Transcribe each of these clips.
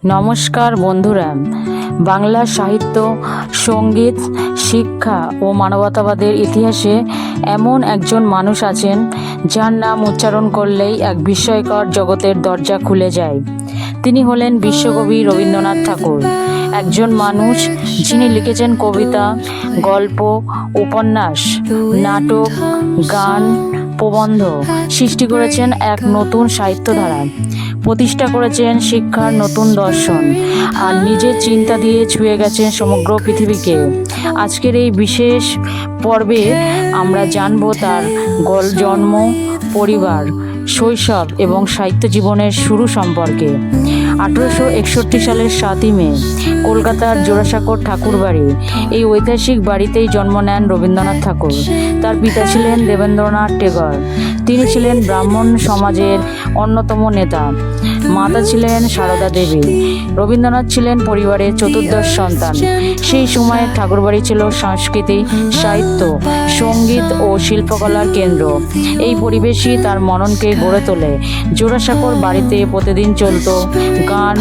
নমস্কার বন্ধুরা, বাংলা সাহিত্য, সঙ্গীত, শিক্ষা ও মানবতাবাদের ইতিহাসে এমন একজন মানুষ আছেন যার নাম উচ্চারণ করলেই এক বিস্ময়কর জগতের দরজা খুলে যায়। তিনি হলেন বিশ্বকবি রবীন্দ্রনাথ ঠাকুর। একজন মানুষ যিনি লিখেছেন কবিতা, গল্প, উপন্যাস, নাটক, গান, প্রবন্ধ, সৃষ্টি করেছেন এক নতুন সাহিত্যধারা, প্রতিষ্ঠা করেছেন শিক্ষার নতুন দর্শন, আর নিজের চিন্তা দিয়ে ছুঁয়ে গেছেন সমগ্র পৃথিবীকে। আজকের এই বিশেষ পর্বে আমরা জানব তার জন্ম, পরিবার, শৈশব এবং সাহিত্য জীবনের শুরু সম্পর্কে। 1861 সালের 7ই মে কলকাতার জোড়াসাঁকোর ঠাকুরবাড়ি, এই ঐতিহাসিক বাড়িতেই জন্ম নেন রবীন্দ্রনাথ ঠাকুর। তার পিতা ছিলেন দেবেন্দ্রনাথ টেগর। তিনি ছিলেন ব্রাহ্মণ সমাজের অন্যতম নেতা। মাতা ছিলেন সারদা দেবী। রবীন্দ্রনাথ ছিলেন পরিবারের চতুর্দশ সন্তান। সেই সময়ের ঠাকুরবাড়ি ছিল সংস্কৃতি, সাহিত্য, সঙ্গীত ও শিল্পকলার কেন্দ্র। এই পরিবেশই তার মননকে গড়ে তোলে। জোড়াসাঁকোর বাড়িতে প্রতিদিন চলত গান,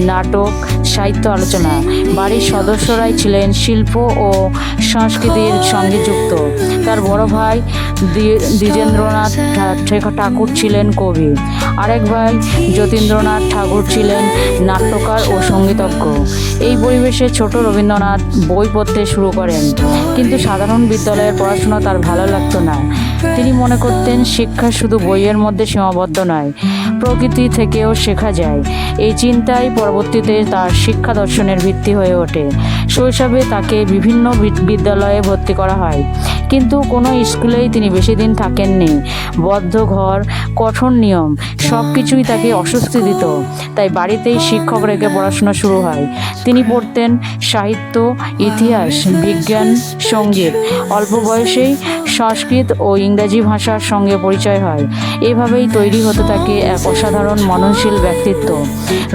নাটক, সাহিত্য আলোচনা। বাড়ির সদস্যরাই ছিলেন শিল্প ও সংস্কৃতির সঙ্গে যুক্ত। তার বড় ভাই দ্বিজেন্দ্রনাথ ঠাকুর ছিলেন কবি। আরেক ভাই যতীন্দ্রনাথ ঠাকুর ছিলেন নাট্যকার ও সঙ্গীতজ্ঞ। এই পরিবেশে ছোট রবীন্দ্রনাথ বই পড়তে শুরু করেন, কিন্তু সাধারণ বিদ্যালয়ের পড়াশোনা তার ভালো লাগতো না। তিনি মনে করতেন শিক্ষা শুধু বইয়ের মধ্যে সীমাবদ্ধ নয়, প্রকৃতি থেকেও শেখা যায়। এই চিন্তাই পরবর্তীতে তার শিক্ষা দর্শনের ভিত্তি হয়ে ওঠে। শৈশবে তাকে বিভিন্ন বিদ্যালয়ে ভর্তি করা হয়, কিন্তু কোনো স্কুলেই তিনি বেশি দিন থাকেননি। বদ্ধ ঘর, কঠোর নিয়ম সব কিছুই তাকে অস্বস্তি দিত। তাই বাড়িতেই শিক্ষক রেখে পড়াশোনা শুরু হয়। তিনি পড়তেন সাহিত্য, ইতিহাস, বিজ্ঞান, সঙ্গীত। অল্প বয়সেই সংস্কৃত ও ইংরাজি ভাষার সঙ্গে পরিচয় হয়। এভাবেই তৈরি হতে থাকে এক অসাধারণ মননশীল ব্যক্তিত্ব।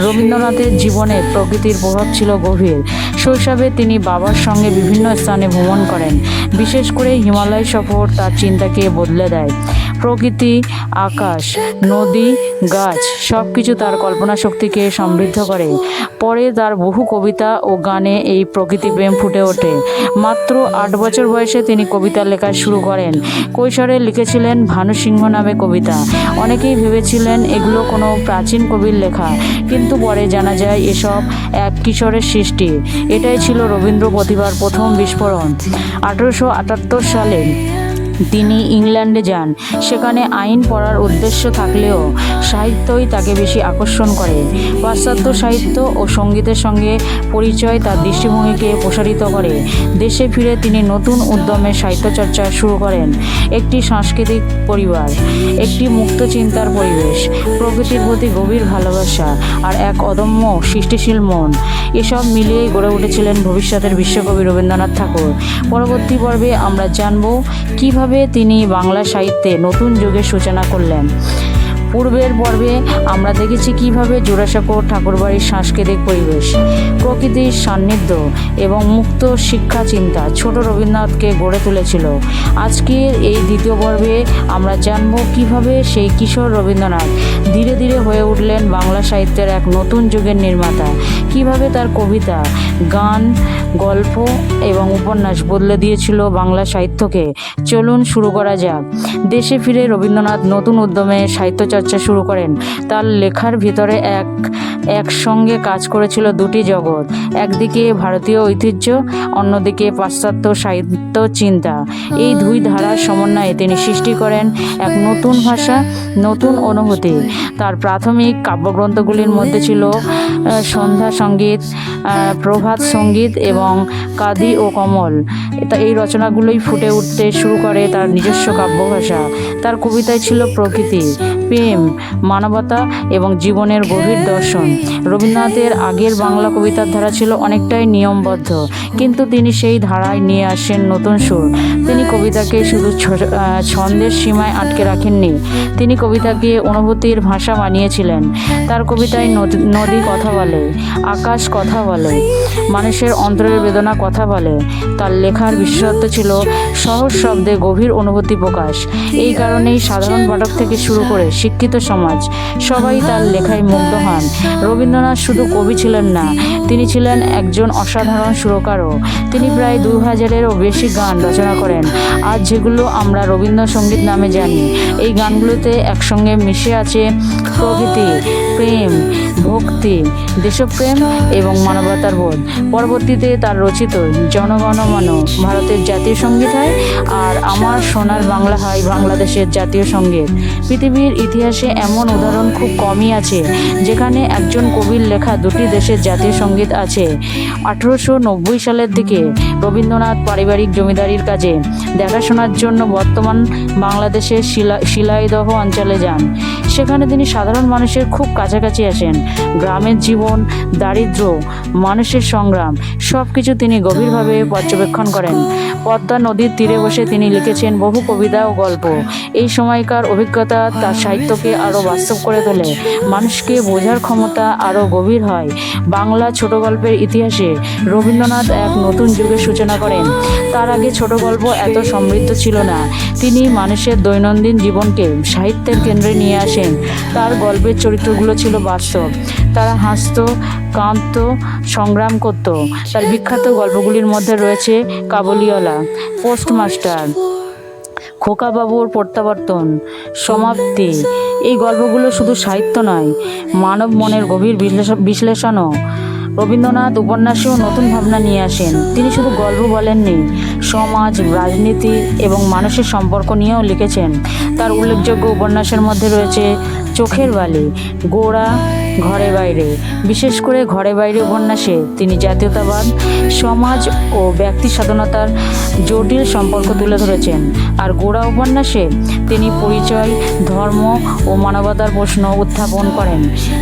রবীন্দ্রনাথের জীবনে প্রকৃতির প্রভাব ছিল গভীর। শৈশবে তিনি বাবার সঙ্গে বিভিন্ন স্থানে ভ্রমণ করেন। বিশেষ করে হিমালয় সফর তার চিন্তাকে বদলে দেয়। প্রকৃতি, আকাশ, নদী, গাছ সব কিছু তার কল্পনা শক্তিকে সমৃদ্ধ করে। পরে তার বহু কবিতা ও গানে এই প্রকৃতি প্রেম ফুটে ওঠে। মাত্র 8 বছর বয়সে তিনি কবিতা লেখা শুরু করেন। কৈশোরে লিখেছিলেন ভানু সিংহ নামে কবিতা। অনেকেই ভেবেছিলেন এগুলো কোনো প্রাচীন কবির লেখা, কিন্তু পরে জানা যায় এসব এক কিশোরের সৃষ্টি। এটাই ছিল রবীন্দ্র প্রতিভার প্রথম বিস্ফোরণ। 1878 সালে তিনি ইংল্যান্ডে যান। সেখানে আইন পড়ার উদ্দেশ্য থাকলেও সাহিত্যই তাকে বেশি আকর্ষণ করে। পাশ্চাত্য সাহিত্য ও সঙ্গীতের সঙ্গে পরিচয় তার দৃষ্টিভঙ্গিকে প্রসারিত করে। দেশে ফিরে তিনি নতুন উদ্যমে সাহিত্যচর্চা শুরু করেন। একটি সাংস্কৃতিক পরিবার, একটি মুক্ত চিন্তার পরিবেশ, প্রকৃতির প্রতি গভীর ভালোবাসা আর এক অদম্য সৃষ্টিশীল মন, এসব মিলিয়েই গড়ে উঠেছিলেন ভবিষ্যতের বিশ্বকবি রবীন্দ্রনাথ ঠাকুর। পরবর্তী পর্বে আমরা জানব কিভাবে তিনি বাংলা সাহিত্যে নতুন যুগের সূচনা করলেন। পূর্বের পর্বে আমরা দেখেছি কিভাবে জোড়াসাঁকো ঠাকুরবাড়ির সাংস্কৃতিক পরিবেশ, প্রকৃতির সান্নিধ্য এবং মুক্ত শিক্ষা চিন্তা ছোট রবীন্দ্রনাথকে গড়ে তুলেছিল। আজকের এই দ্বিতীয় পর্বে আমরা জানব কিভাবে সেই কিশোর রবীন্দ্রনাথ ধীরে ধীরে হয়ে উঠলেন বাংলা সাহিত্যের এক নতুন যুগের নির্মাতা। কিভাবে তার কবিতা, গান, গল্প এবং উপন্যাস বদলে দিয়েছিল বাংলা সাহিত্যকে। চলুন শুরু করা যাক। দেশে ফিরে রবীন্দ্রনাথ নতুন উদ্যমে সাহিত্য চর্চা শুরু করেন। তার লেখার ভিতরে একসঙ্গে কাজ করেছিল দুটি জগৎ, একদিকে ভারতীয় ঐতিহ্য, অন্যদিকে পাশ্চাত্য সাহিত্য চিন্তা। এই দুই ধারার সমন্বয়ে তিনি সৃষ্টি করেন এক নতুন ভাষা, নতুন অনুভূতি। তার প্রাথমিক কাব্যগ্রন্থগুলির মধ্যে ছিল সন্ধ্যা সঙ্গীত, প্রভাত সঙ্গীত এবং কাদি ও কমল। এই রচনাগুলোই ফুটে উঠতে শুরু করে তার নিজস্ব কাব্যভাষা। তার কবিতায় ছিল প্রকৃতি, প্রেম, মানবতা এবং জীবনের গভীর দর্শন। রবীন্দ্রনাথের আগের বাংলা কবিতার ধারা ছিল অনেকটাই নিয়মবদ্ধ, কিন্তু তিনি সেই ধারায় নিয়ে আসেন নতুন সুর। তিনি কবিতাকে শুধু ছন্দের সীমায় আটকে রাখেননি, তিনি কবিতাকে অনুভূতির ভাষা বানিয়েছিলেন। তার কবিতায় নদী কথা বলে, আকাশ কথা বলে, মানুষের অন্তরের বেদনা কথা বলে। তার লেখার বিশেষত্ব ছিল সহজ শব্দে গভীর অনুভূতি প্রকাশ। এই কারণেই সাধারণ পাঠক থেকে শুরু করে শিক্ষা শিক্ষিত সমাজ সবাই তার লেখায় মুগ্ধ হন। রবীন্দ্রনাথ শুধু কবি ছিলেন না, তিনি ছিলেন একজন অসাধারণ সুরকারও। তিনি প্রায় 2000-এরও বেশি গান রচনা করেন, আর যেগুলো আমরা রবীন্দ্রসঙ্গীত নামে জানি। এই গানগুলোতে একসঙ্গে মিশে আছে প্রকৃতি, প্রেম, ভক্তি, দেশপ্রেম এবং মানবতার বোধ। পরবর্তীতে তার রচিত জনগণ মন ভারতের জাতীয় সঙ্গীত হয়, আর আমার সোনার বাংলা হয় বাংলাদেশের জাতীয় সঙ্গীত। পৃথিবীর ইতিহাসে এমন উদাহরণ খুব কমই আছে যেখানে একজন কবির লেখা দুটি দেশের জাতীয় সঙ্গীত আছে। 1890 সালের দিকে রবীন্দ্রনাথ পারিবারিক জমিদারির কাজে দেখাশোনার জন্য বর্তমান বাংলাদেশের শিলাইদহ অঞ্চলে যান। সেখানে তিনি সাধারণ মানুষের খুব কাছাকাছি আসেন। গ্রামের জীবন, দারিদ্র্য, মানুষের সংগ্রাম সব কিছু তিনি গভীরভাবে পর্যবেক্ষণ করেন। পদ্মা নদীর তীরে বসে তিনি লিখেছেন বহু কবিতা ও গল্প। এই সময়কার অভিজ্ঞতা তার সাহিত্যকে আরও বাস্তব করে তোলে, মানুষকে বোঝার ক্ষমতা আরও গভীর হয়। বাংলা ছোট গল্পের ইতিহাসে রবীন্দ্রনাথ এক নতুন যুগের সূচনা করেন। তার আগে ছোট গল্প এত সমৃদ্ধ ছিল না। তিনি মানুষের দৈনন্দিন জীবনকে সাহিত্যের কেন্দ্রে নিয়ে আসেন। তার গল্পের চরিত্রগুলো ছিল বাস্তব, তারা হাসত, কাঁদত, সংগ্রাম করত। তার বিখ্যাত গল্পগুলির মধ্যে রয়েছে কাবুলিওয়ালা, পোস্টমাস্টার, খোকাবাবুর প্রত্যাবর্তন, সমাপ্তি। এই গল্পগুলো শুধু সাহিত্য নয়, মানব মনের গভীর বিশ্লেষণও। রবীন্দ্রনাথ উপন্যাসেও নতুন ভাবনা নিয়ে আসেন। তিনি শুধু গল্প বলেননি, সমাজ, রাজনীতি এবং মানুষের সম্পর্ক নিয়েও লিখেছেন। তার উল্লেখযোগ্য উপন্যাসের মধ্যে রয়েছে চোখের বালি, গোড়া, ঘরে বাইরে। বিশেষ করে ঘরে বাইরে উপন্যাসে তিনি জাতীয়তাবাদ, সমাজ ও ব্যক্তি স্বাধীনতার জটিল সম্পর্ক তুলে ধরেছেন। আর গোড়া উপন্যাসে তিনি পরিচয়, ধর্ম ও মানবতার প্রশ্ন উত্থাপন করেন।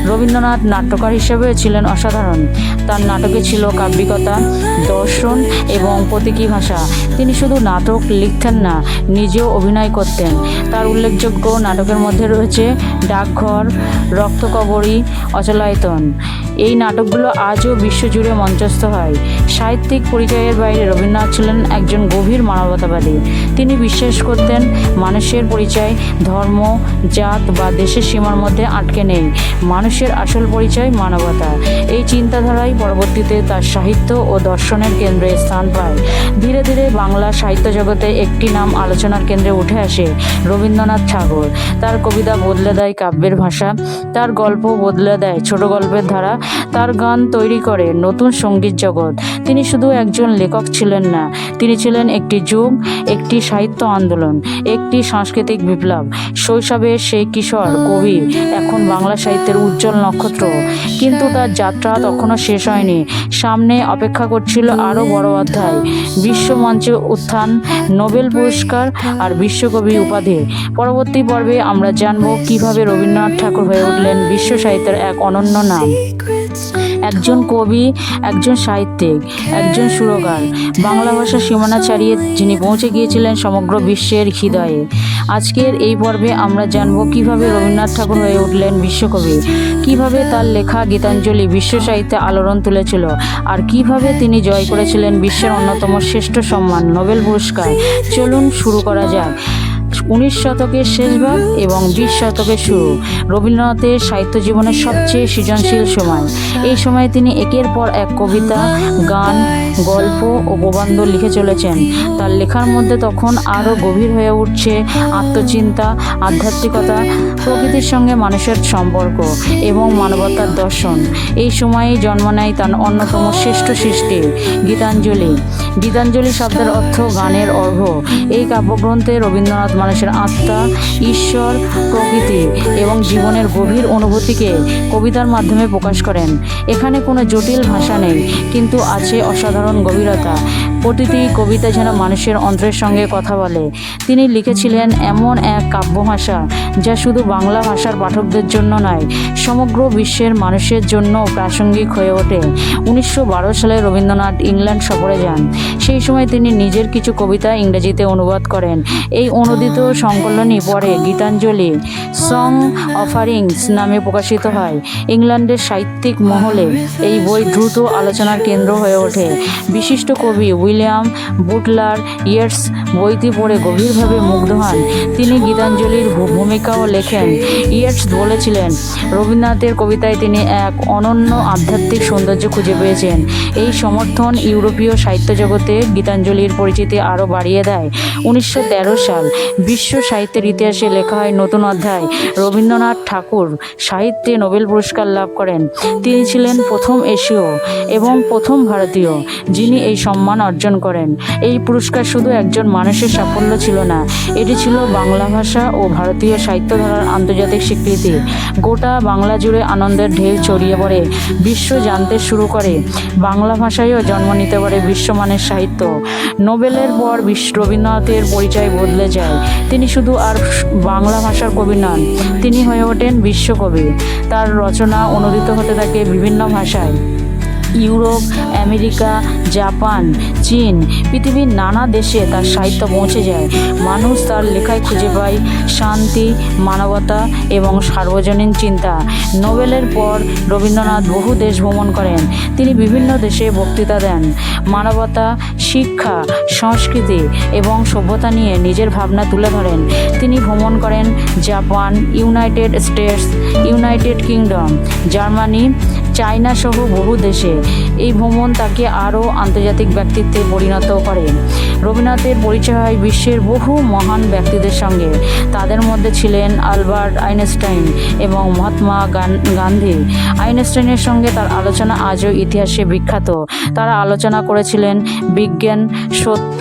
রবীন্দ্রনাথ নাট্যকার হিসেবেও ছিলেন অসাধারণ। তার নাটকে ছিল কাব্যিকতা, দর্শন এবং প্রতীকী ভাষা। তিনি শুধু নাটক লিখতেন না, নিজেও অভিনয় করতেন। তার উল্লেখযোগ্য নাটকের মধ্যে রয়েছে ডাকঘর, রক্তকবরী, অচলায়তন। এই নাটকগুলো আজও বিশ্বজুড়ে মঞ্চস্থ হয়। সাহিত্যিক পরিচয়ের বাইরে রবীন্দ্রনাথ ছিলেন একজন গভীর মানবতাবাদী। তিনি বিশ্বাস করতেন মানুষের পরিচয় ধর্ম, জাত বা দেশের সীমার মধ্যে আটকে নেই, মানুষের আসল পরিচয় মানবতা। এই চিন্তাধারাই পরবর্তীতে তার সাহিত্য ও দর্শনের কেন্দ্রে স্থান পায়। ধীরে ধীরে বাংলা সাহিত্য জগতে একটি নাম আলোচনার কেন্দ্রে উঠে আসে, রবীন্দ্রনাথ ঠাকুর। তার কবিতা বদলে দেয় কাব্যের ভাষা, তার গল্প বদলে দেয় ছোট গল্পের ধারা, তার গান তৈরি করে নতুন সঙ্গীত জগৎ। তিনি শুধু একজন লেখক ছিলেন না, তিনি ছিলেন একটি যুগ, একটি সাহিত্য আন্দোলন, একটি সাংস্কৃতিক বিপ্লব। শৈশবের সেই কিশোর কবি এখন বাংলা সাহিত্যের উজ্জ্বল নক্ষত্র। কিন্তু তার যাত্রা তখনও শেষ হয়নি। সামনে অপেক্ষা করছিল আরও বড় অধ্যায়, বিশ্বমঞ্চে উত্থান, নোবেল পুরস্কার আর বিশ্বকবি উপাধি। পরবর্তী পর্বে আমরা জানব কিভাবে রবীন্দ্রনাথ ঠাকুর হয়ে উঠলেন বিশ্ব সাহিত্যের এক অনন্য নাম, একজন কবি, একজন সাহিত্যিক, একজন সুরকার। বাংলা ভাষার সীমানা ছাড়িয়ে যিনি পৌঁছে গিয়েছিলেন সমগ্র বিশ্বের হৃদয়ে। আজকের এই পর্বে আমরা জানব কিভাবে রবীন্দ্রনাথ ঠাকুর হয়ে উঠলেন বিশ্বকবি, কিভাবে তার লেখা গীতাঞ্জলি বিশ্ব সাহিত্যে আলোড়ন তুলেছিল, আর কিভাবে তিনি জয় করেছিলেন বিশ্বের অন্যতম শ্রেষ্ঠ সম্মান নোবেল পুরস্কার। চলুন শুরু করা যাক। 19 শতকের শেষ ভাগ এবং 20 শতকের শুরু রবীন্দ্রনাথের সাহিত্য জীবনের সবচেয়ে সৃজনশীল সময়। এই সময়ে তিনি একের পর এক কবিতা, গান, গল্প ও প্রবন্ধ লিখে চলেছেন। তার লেখার মধ্যে তখন আরও গভীর হয়ে উঠছে আত্মচিন্তা, আধ্যাত্মিকতা, প্রকৃতির সঙ্গে মানুষের সম্পর্ক এবং মানবতার দর্শন। এই সময়েই জন্ম নেয় তার অন্যতম শ্রেষ্ঠ সৃষ্টি গীতাঞ্জলি। গীতাঞ্জলি শব্দের অর্থ গানের অর্ঘ্য। এই কাব্যগ্রন্থে রবীন্দ্রনাথ মানুষের আত্মা, ঈশ্বর, প্রকৃতি এবং জীবনের গভীর অনুভূতিকে কবিতার মাধ্যমে প্রকাশ করেন। এখানে কোনো জটিল ভাষা নেই, কিন্তু আছে অসাধারণ গভীরতা। প্রতিটি কবিতা যেন মানুষের অন্তরের সঙ্গে কথা বলে। তিনি লিখেছিলেন এমন এক কাব্য ভাষা যা শুধু বাংলা ভাষার পাঠকদের জন্য নয়, সমগ্র বিশ্বের মানুষের জন্য প্রাসঙ্গিক হয়ে ওঠে। 1912 সালে রবীন্দ্রনাথ ইংল্যান্ড সফরে যান। সেই সময় তিনি নিজের কিছু কবিতা ইংরেজিতে অনুবাদ করেন। এই অনুদিত সংকলনই পরে গীতাঞ্জলি সং অফারিংস নামে প্রকাশিত হয়। ইংল্যান্ডের সাহিত্যিক মহলে এই বই দ্রুত আলোচনার কেন্দ্র হয়ে ওঠে। বিশিষ্ট কবি উইলিয়াম বুটলার ইয়েটস বইটি পড়ে গভীরভাবে মুগ্ধ হন। তিনি গীতাঞ্জলির ভূমিকাও লেখেন। ইয়েটস বলেছিলেন, রবীন্দ্রনাথের কবিতায় তিনি এক অনন্য আধ্যাত্মিক সৌন্দর্য খুঁজে পেয়েছেন। এই সমর্থন ইউরোপীয় সাহিত্য জগতে গীতাঞ্জলির পরিচিতি আরও বাড়িয়ে দেয়। 1913 সাল বিশ্ব সাহিত্যের ইতিহাসে লেখা হয় নতুন অধ্যায়। রবীন্দ্রনাথ ঠাকুর সাহিত্যে নোবেল পুরস্কার লাভ করেন। তিনি ছিলেন প্রথম এশীয় এবং প্রথম ভারতীয় যিনি এই সম্মান অর্জন করেন। এই পুরস্কার শুধু একজন মানুষের সাফল্য ছিল না, এটি ছিল বাংলা ভাষা ও ভারতীয় সাহিত্য ধারার আন্তর্জাতিক স্বীকৃতি। গোটা বাংলা জুড়ে আনন্দের ঢেউ ছড়িয়ে পড়ে। বিশ্ব জানতে শুরু করে, বাংলা ভাষায়ও জন্ম নিতে পারে বিশ্বমানের সাহিত্য। নোবেলের পর রবীন্দ্রনাথের পরিচয় বদলে যায়। তিনি শুধু আর বাংলা ভাষার কবি নন, তিনি হয়ে ওঠেন বিশ্বকবি। তার রচনা অনুদিত হতে থাকে বিভিন্ন ভাষায়। ইউরোপ, আমেরিকা, জাপান, চীন, পৃথিবীর নানা দেশে তার সাহিত্য পৌঁছে যায়। মানুষ তার লেখায় খুঁজে পায় শান্তি, মানবতা এবং সার্বজনীন চিন্তা। নোবেলের পর রবীন্দ্রনাথ বহু দেশ ভ্রমণ করেন। তিনি বিভিন্ন দেশে বক্তৃতা দেন। মানবতা, শিক্ষা, সংস্কৃতি এবং সভ্যতা নিয়ে নিজের ভাবনা তুলে ধরেন। তিনি ভ্রমণ করেন Japan, United states, United kingdom, Germany, China সহ বহু দেশে। এই ভ্রমণ তাকে আরও আন্তর্জাতিক ব্যক্তিত্বে পরিণত করে। রবীন্দ্রনাথের পরিচয় হয় বিশ্বের বহু মহান ব্যক্তিদের সঙ্গে। তাদের মধ্যে ছিলেন আলবার্ট আইনস্টাইন এবং মহাত্মা গান্ধী। আইনস্টাইনের সঙ্গে তার আলোচনা আজও ইতিহাসে বিখ্যাত। তারা আলোচনা করেছিলেন বিজ্ঞান, সত্য,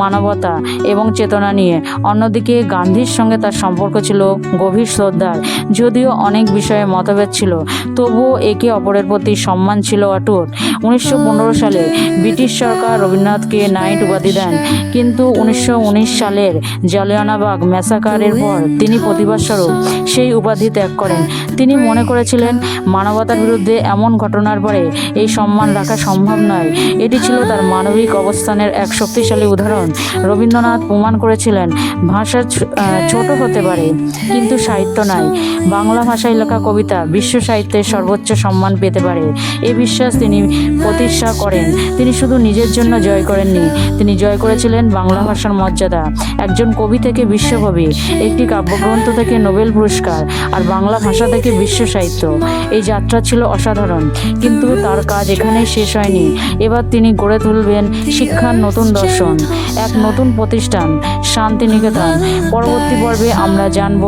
মানবতা এবং চেতনা নিয়ে। অন্যদিকে গান্ধীর সঙ্গে তার সম্পর্ক ছিল গভীর শ্রদ্ধার। যদিও অনেক বিষয়ে মতভেদ ছিল, তবুও একে অপরের প্রতি সম্মান ছিল অটুট। 1915 সালে ব্রিটিশ সরকার রবীন্দ্রনাথকে নাইট উপাধি দেন, কিন্তু 1919 সালের জালিয়ানওয়ালাবাগ ম্যাসাকারের পর তিনি প্রতিবাদস্বরূপ সেই উপাধি ত্যাগ করেন। তিনি মনে করেছিলেন, মানবতার বিরুদ্ধে এমন ঘটনার পরে এই সম্মান রাখা সম্ভব নয়। এটি ছিল তার মানবিক অবস্থানের এক শক্তিশালী উদাহরণ। রবীন্দ্রনাথ প্রমাণ করেছিলেন, ভাষা ছোট হতে পারে, কিন্তু সাহিত্য নয়। বাংলা ভাষায় লেখা কবিতা বিশ্ব সাহিত্যের সর্বোচ্চ সম্মান পেতে পারে, এই বিশ্বাস তিনি প্রতিষ্ঠা করেন। তিনি শুধু নিজের জন্য জয় করেননি, তিনি জয় করেছিলেন বাংলা ভাষার মর্যাদা। একজন কবি থেকে বিশ্বকবি, একটি কাব্যগ্রন্থ থেকে নোবেল পুরস্কার, আর বাংলা ভাষা থেকে বিশ্ব সাহিত্য। এই যাত্রা ছিল অসাধারণ, কিন্তু তার কাজ এখানেই শেষ হয়নি। এবার তিনি গড়ে তুলবেন শিক্ষার নতুন দর্শন, এক নতুন প্রতিষ্ঠান, শান্তিনিকেতন। পরবর্তী পর্বে আমরা জানব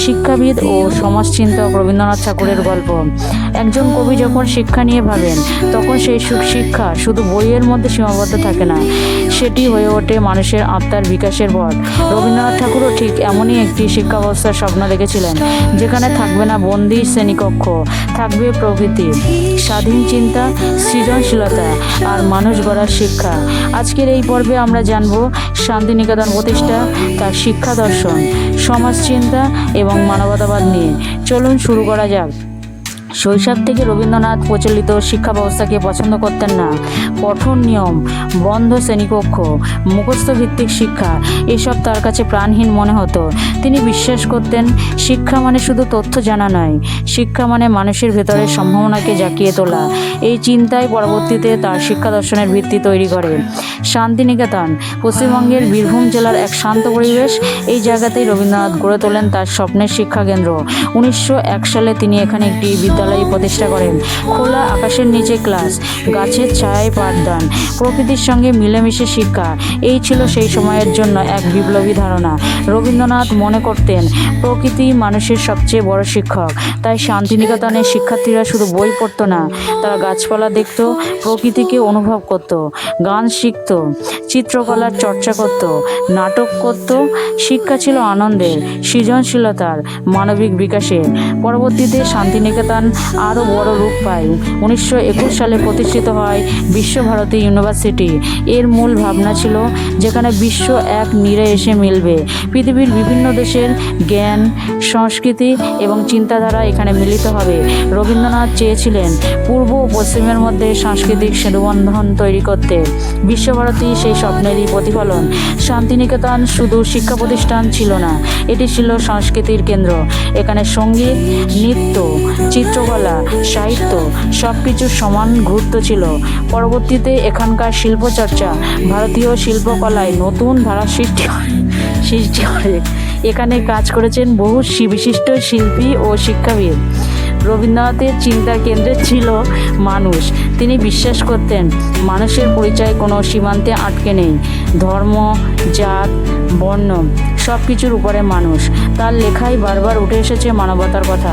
শিক্ষাবিদ ও সমাজচিন্তক রবীন্দ্রনাথ ঠাকুরের গল্প। একজন কবি যখন শিক্ষা নিয়ে ভাবেন, তখন সেই শিক্ষা শুধু বইয়ের মধ্যে সীমাবদ্ধ থাকে না, সেটি হয়ে ওঠে মানুষের আত্মার বিকাশের পথ। রবীন্দ্রনাথ ঠাকুরও ঠিক এমনই একটি শিক্ষা ব্যবস্থার স্বপ্ন দেখেছিলেন, যেখানে থাকবে না বন্দি শ্রেণীকক্ষ, থাকবে প্রকৃতি, স্বাধীন চিন্তা, সৃজনশীলতা আর মানুষ গড়ার শিক্ষা। আজকের এই পর্বে আমরা জানব শান্তিনিকেতন প্রতিষ্ঠা, তার শিক্ষা দর্শন, সমাজ চিন্তা এবং মানবতাবাদ নিয়ে। চলুন শুরু করা যাক। শৈশব থেকে রবীন্দ্রনাথ প্রচলিত শিক্ষা ব্যবস্থাকে পছন্দ করতেন না। পঠন নিয়ম, বন্ধ শ্রেণীকক্ষ, মুখস্থভিত্তিক শিক্ষা এসব তার কাছে প্রাণহীন মনে হতো। তিনি বিশ্বাস করতেন, শিক্ষা মানে শুধু তথ্য জানা নয়, শিক্ষা মানে মানুষের ভেতরের সম্ভাবনাকে জাগিয়ে তোলা। এই চিন্তায় পরবর্তীতে তার শিক্ষা দর্শনের ভিত্তি তৈরি করে শান্তিনিকেতন, পশ্চিমবঙ্গের বীরভূম জেলার এক শান্ত পরিবেশ। এই জায়গাতেই রবীন্দ্রনাথ গড়ে তোলেন তার স্বপ্নের শিক্ষাকেন্দ্র। 1901 সালে তিনি এখানে একটি বিদ্যালয় প্রতিষ্ঠা করেন। খোলা আকাশের নিচে ক্লাস, গাছের ছায়ায় পাঠদান, প্রকৃতির সঙ্গে মিলেমিশে শিক্ষা। এই ছিল সেই সময়ের জন্য এক বিপ্লবী ধারণা। রবীন্দ্রনাথ মনে করতেন, প্রকৃতি মানুষের সবচেয়ে বড় শিক্ষক। তাই শান্তিনিকেতনের শিক্ষার্থীরা শুধু বই পড়তো না, তারা গাছপালা দেখত, প্রকৃতিকে অনুভব করত, গান শিখত, চিত্রকলার চর্চা করত, নাটক করত। শিক্ষা ছিল আনন্দের, সৃজনশীলতার, মানবিক বিকাশের। পরবর্তীতে শান্তিনিকেতন আরও বড় রূপ পায়। 1921 সালে প্রতিষ্ঠিত হয় বিশ্বভারতী ইউনিভার্সিটি। এর মূল ভাবনা ছিল যেখানে বিশ্ব এক নীড়ে এসে মিলবে। পৃথিবীর বিভিন্ন দেশের জ্ঞান, সংস্কৃতি এবং চিন্তাধারা এখানে মিলিত হবে। রবীন্দ্রনাথ চেয়েছিলেন পূর্ব ও পশ্চিমের মধ্যে সাংস্কৃতিক সেতুবন্ধন তৈরি করতে। বিশ্বভারতী সেই স্বপ্নেরই প্রতিফলন। শান্তিনিকেতন শুধু শিক্ষা প্রতিষ্ঠান ছিল না, এটি ছিল সংস্কৃতির কেন্দ্র। এখানে সঙ্গীত, নৃত্য, চিত্রকলা, সাহিত্য সব কিছুর সমান গুরুত্ব ছিল। পরবর্তীতে এখানকার শিল্পচর্চা ভারতীয় শিল্পকলায় নতুন ধারা সৃষ্টি করে। এখানে কাজ করেছেন বহু বিশিষ্ট শিল্পী ও শিক্ষাবিদ। রবীন্দ্রনাথের চিন্তার কেন্দ্রে ছিল মানুষ। তিনি বিশ্বাস করতেন মানুষের পরিচয় কোনো সীমান্তে আটকে নেই। ধর্ম, জাত, বর্ণ সব কিছুর উপরে মানুষ। তার লেখায় বারবার উঠে এসেছে মানবতার কথা।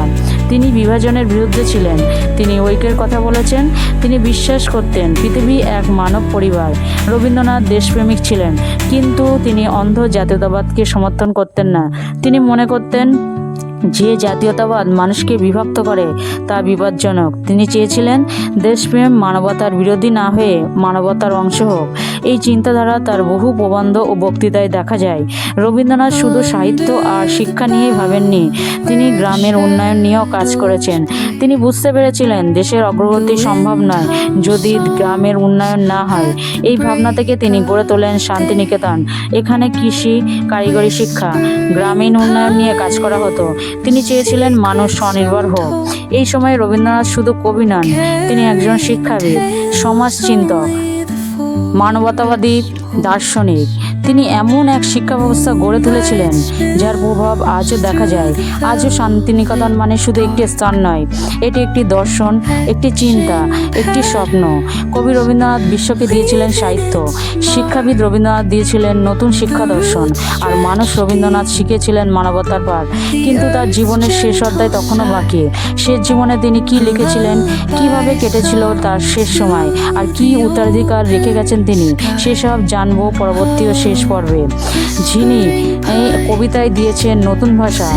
তিনি বিভাজনের বিরুদ্ধে ছিলেন, তিনি ঐক্যের কথা বলেছেন। তিনি বিশ্বাস করতেন পৃথিবী এক মানব পরিবার। রবীন্দ্রনাথ দেশপ্রেমিক ছিলেন, কিন্তু তিনি অন্ধ জাতীয়তাবাদকে সমর্থন করতেন না। তিনি মনে করতেন যে জাতীয়তাবাদ মানুষকে বিভক্ত করে তা বিপজ্জনক। তিনি চেয়েছিলেন দেশপ্রেম মানবতার বিরোধী না হয়ে মানবতার অংশ হোক। এই চিন্তাধারা তার বহু প্রবন্ধ ও বক্তৃতায় দেখা যায়। রবীন্দ্রনাথ শুধু সাহিত্য আর শিক্ষা নিয়েই ভাবেননি, তিনি গ্রামের উন্নয়ন নিয়েও কাজ করেছেন। তিনি বুঝতে পেরেছিলেন দেশের অগ্রগতি সম্ভব নয় যদি গ্রামের উন্নয়ন না হয়। এই ভাবনা থেকে তিনি গড়ে তোলেন শান্তিনিকেতন। এখানে কৃষি, কারিগরি শিক্ষা, গ্রামীণ উন্নয়ন নিয়ে কাজ করা হতো। তিনি চেয়েছিলেন মানুষ স্বনির্ভর হোক। এই সময় রবীন্দ্রনাথ শুধু কবি নন, তিনি একজন শিক্ষাবিদ, সমাজচিন্তক, মানবতাবাদী দার্শনিক। তিনি এমন এক শিক্ষা ব্যবস্থা গড়ে তুলেছিলেন যার প্রভাব আজও দেখা যায়। আজও শান্তিনিকেতন মানে শুধু একটি স্থান নয়, এটি একটি দর্শন, একটি চিন্তা, একটি স্বপ্ন। কবি রবীন্দ্রনাথ বিশ্বকে দিয়েছিলেন সাহিত্য, শিক্ষাবিদ রবীন্দ্রনাথ দিয়েছিলেন নতুন শিক্ষা দর্শন, আর মানুষ রবীন্দ্রনাথ শিখেছিলেন মানবতার পাঠ। কিন্তু তার জীবনের শেষ অধ্যায় তখনও বাকি। শেষ জীবনে তিনি কি লিখেছিলেন, কিভাবে কেটেছিল তার শেষ সময়, আর কি উত্তরাধিকার রেখে গেছেন তিনি, সেসব জানবো পরবর্তী ও শেষ পর্বে। যিনি কবিতায় দিয়েছেন নতুন ভাষা,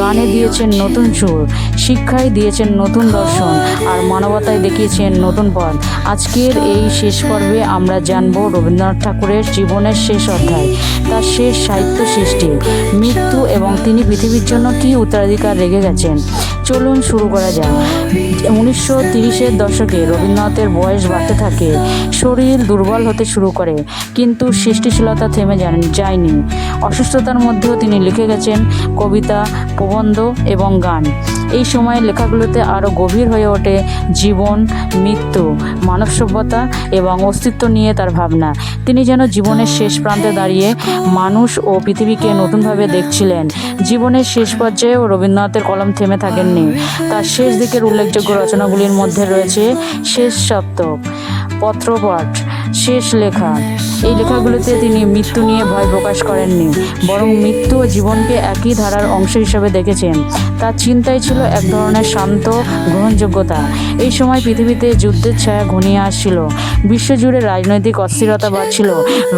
গানে দিয়েছেন নতুন সুর, শিক্ষায় দিয়েছেন নতুন দর্শন, আর মানবতায় দেখিয়েছেন নতুন পথ। আজকের এই শেষ পর্বে আমরা জানবো রবীন্দ্রনাথ ঠাকুরের জীবনের শেষ অধ্যায়, তার শেষ সাহিত্য সৃষ্টি, মৃত্যু এবং তিনি পৃথিবীর জন্য কী উত্তরাধিকার রেখে গেছেন। চলুন শুরু করা যাক। 1930-এর দশকে রবীন্দ্রনাথের বয়স বাড়তে থাকে, শরীর দুর্বল হতে শুরু করে, কিন্তু সৃষ্টিশীলতা থেমে যায়নি। অসুস্থতার মধ্যেও তিনি লিখে গেছেন কবিতা, প্রবন্ধ এবং গান। এই সময়ের লেখাগুলোতে আরও গভীর হয়ে ওঠে জীবন, মৃত্যু, মানব সভ্যতা এবং অস্তিত্ব নিয়ে তার ভাবনা। তিনি যেন জীবনের শেষ প্রান্তে দাঁড়িয়ে মানুষ ও পৃথিবীকে নতুনভাবে দেখছিলেন। জীবনের শেষ পর্যায়েও রবীন্দ্রনাথের কলম থেমে থাকেননি। তার শেষ দিকের উল্লেখযোগ্য রচনাগুলির মধ্যে রয়েছে শেষ সপ্তক, পত্রপাঠ, শেষ লেখা। এই লেখাগুলোতে তিনি মৃত্যু নিয়ে ভয় প্রকাশ করেননি, বরং মৃত্যু ও জীবনকে একই ধারার অংশ হিসেবে দেখেছেন। তার চিন্তায় ছিল এক ধরনের শান্ত গ্রহণযোগ্যতা। এই সময় পৃথিবীতে যুদ্ধের ছায়া ঘনিয়ে আসছিল, বিশ্বজুড়ে রাজনৈতিক অস্থিরতা বাড়ছিল।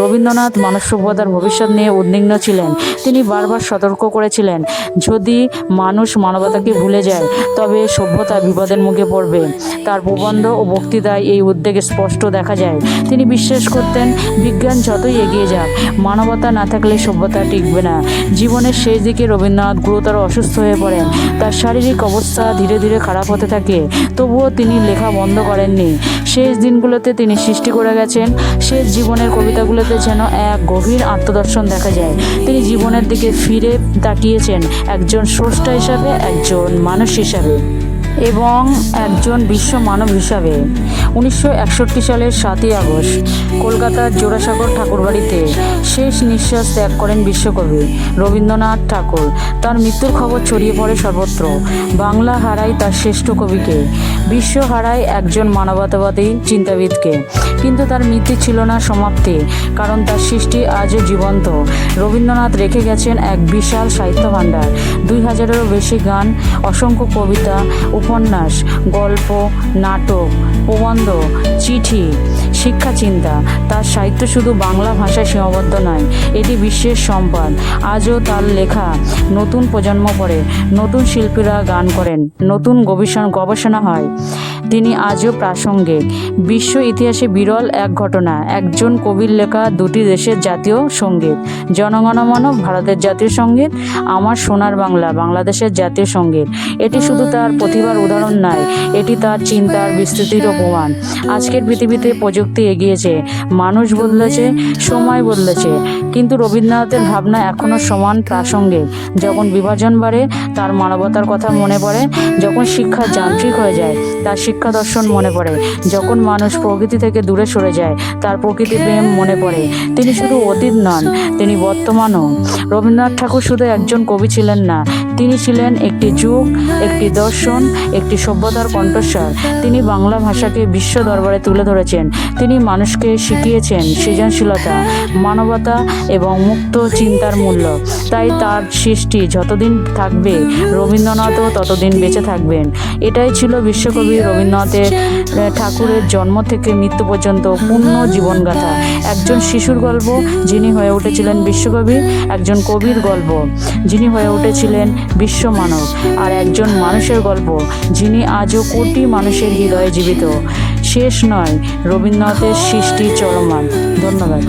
রবীন্দ্রনাথ মানব সভ্যতার ভবিষ্যৎ নিয়ে উদ্বিগ্ন ছিলেন। তিনি বারবার সতর্ক করেছিলেন, যদি মানুষ মানবতাকে ভুলে যায় তবে সভ্যতা বিপদের মুখে পড়বে। তার প্রবন্ধ ও বক্তৃতায় এই উদ্বেগ স্পষ্ট দেখা যায়। তিনি বিশ্বাস করতেন বিজ্ঞান যতই এগিয়ে যাক, মানবতা না থাকলে সভ্যতা টিকবে না। জীবনের শেষ দিকে রবীন্দ্রনাথ গুরুতর অসুস্থ হয়ে পড়েন। তার শারীরিক অবস্থা ধীরে ধীরে খারাপ হতে থাকে, তবুও তিনি লেখা বন্ধ করেননি। শেষ দিনগুলোতে তিনি সৃষ্টি করে গেছেন। শেষ জীবনের কবিতাগুলোতে যেন এক গভীর আত্মদর্শন দেখা যায়। তিনি জীবনের দিকে ফিরে তাকিয়েছেন একজন স্রষ্টা হিসাবে, একজন মানুষ হিসাবে এবং একজন বিশ্ব মানব হিসাবে। 1961 সালের 7ই আগস্ট কলকাতার জোড়াসাঁকোর ঠাকুরবাড়িতে শেষ নিঃশ্বাস ত্যাগ করেন বিশ্বকবি রবীন্দ্রনাথ ঠাকুর। তার মৃত্যুর খবর ছড়িয়ে পড়ে সর্বত্র। বাংলা হারায় তার শ্রেষ্ঠ কবিকে। বিশ্ব হারায় একজন মানবতাবাদী চিন্তাবিদকে, কিন্তু তার মৃত্যু ছিল না সমাপ্তি, কারণ তার সৃষ্টি আজও জীবন্ত। রবীন্দ্রনাথ রেখে গেছেন এক বিশাল সাহিত্য ভাণ্ডার, 2000-এরও বেশি গান, অসংখ্য কবিতা, উপন্যাস, গল্প, নাটক, প্রবন্ধ, চিঠি, শিক্ষা চিন্তা। তার সাহিত্য শুধু বাংলা ভাষায় সীমাবদ্ধ নয়, এটি বিশ্বের সম্পদ। আজও তার লেখা নতুন প্রজন্ম পড়ে, নতুন শিল্পীরা গান করেন, নতুন গবেষণা হয়। তিনি আজও প্রাসঙ্গিক। বিশ্ব ইতিহাসে বিরল এক ঘটনা, একজন কবির লেখা দুটি দেশের জাতীয় সঙ্গীত, জনগণমন ভারতের জাতীয় সঙ্গীত, আমার সোনার বাংলা বাংলাদেশের জাতীয় সঙ্গীত। এটি শুধু তার প্রতিভার উদাহরণ নয়, এটি তার চিন্তার বিস্তৃতির প্রমাণ। আজকের পৃথিবীতে প্রযুক্তি এগিয়েছে, মানুষ বদলেছে, সময় বদলেছে, কিন্তু রবীন্দ্রনাথের ভাবনা এখনও সমান প্রাসঙ্গিক। যখন বিভাজন বাড়ে, তার মানবতার কথা মনে পড়ে। যখন শিক্ষা যান্ত্রিক হয়ে যায়, তার শিক্ষা দর্শন মনে পড়ে। যখন মানুষ প্রকৃতি থেকে দূরে সরে যায়, তার প্রকৃতি প্রেম মনে পড়ে। তিনি শুধু অতীত নন, তিনি বর্তমানও। রবীন্দ্রনাথ ঠাকুর শুধু একজন কবি ছিলেন না, তিনি ছিলেন একটি যুগ, একটি দর্শন, একটি সভ্যতার কণ্ঠস্বর। তিনি বাংলা ভাষাকে বিশ্ব দরবারে তুলে ধরেছেন। তিনি মানুষকে শিখিয়েছেন সৃজনশীলতা, মানবতা এবং মুক্ত চিন্তার মূল্য। তাই তার সৃষ্টি যতদিন থাকবে, রবীন্দ্রনাথও ততদিন বেঁচে থাকবেন। এটাই ছিল বিশ্বকবি রবীন্দ্রনাথের ঠাকুরের জন্ম থেকে মৃত্যু পর্যন্ত পূর্ণ জীবনগাথা। একজন শিশুর গল্প যিনি হয়ে উঠেছিলেন বিশ্বকবি, একজন কবির গল্প যিনি হয়ে উঠেছিলেন বিশ্ব মানব, আর একজন মানুষের গল্প যিনি আজও কোটি মানুষের হৃদয়ে জীবিত। শেষ নয়, রবীন্দ্রনাথের সৃষ্টি চলমান। ধন্যবাদ।